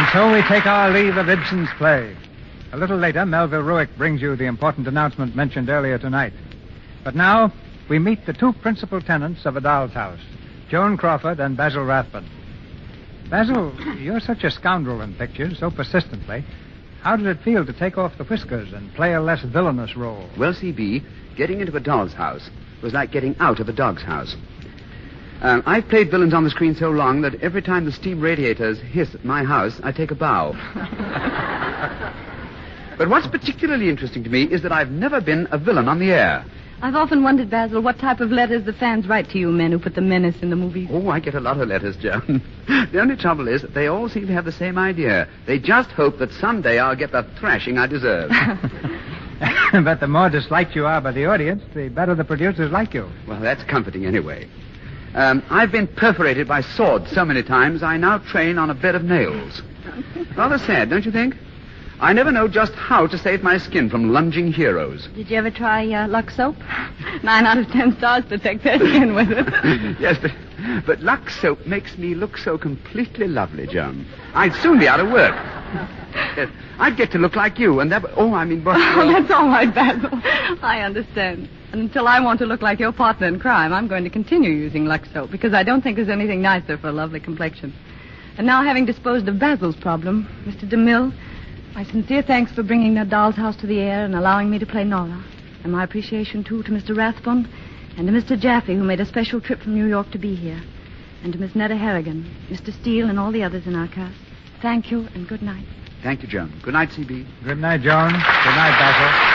And so we take our leave of Ibsen's play. A little later, Melville Ruick brings you the important announcement mentioned earlier tonight. But now, we meet the two principal tenants of A Doll's House, Joan Crawford and Basil Rathbone. Basil, you're such a scoundrel in pictures, so persistently. How did it feel to take off the whiskers and play a less villainous role? Well, C.B., getting into A Doll's House was like getting out of a dog's house. I've played villains on the screen so long that every time the steam radiators hiss at my house, I take a bow. But what's particularly interesting to me is that I've never been a villain on the air. I've often wondered, Basil, what type of letters the fans write to you men who put the menace in the movies. Oh, I get a lot of letters, Joan. The only trouble is that they all seem to have the same idea. They just hope that someday I'll get the thrashing I deserve. But the more disliked you are by the audience, the better the producers like you. Well, that's comforting anyway. I've been perforated by swords so many times, I now train on a bed of nails. Rather sad, don't you think? I never know just how to save my skin from lunging heroes. Did you ever try Lux soap? 9 out of 10 stars protect their skin with it. Yes, but Lux soap makes me look so completely lovely, Joan. I'd soon be out of work. Yes, I'd get to look like you, and that... Oh, I mean... That's all right, Basil. I understand. And until I want to look like your partner in crime, I'm going to continue using Lux soap, because I don't think there's anything nicer for a lovely complexion. And now, having disposed of Basil's problem, Mr. DeMille, my sincere thanks for bringing The Doll's House to the air and allowing me to play Nora. And my appreciation, too, to Mr. Rathbone and to Mr. Jaffe, who made a special trip from New York to be here. And to Miss Netta Harrigan, Mr. Steele, and all the others in our cast. Thank you, and good night. Thank you, Joan. Good night, C.B. Good night, Joan. Good night, Basil.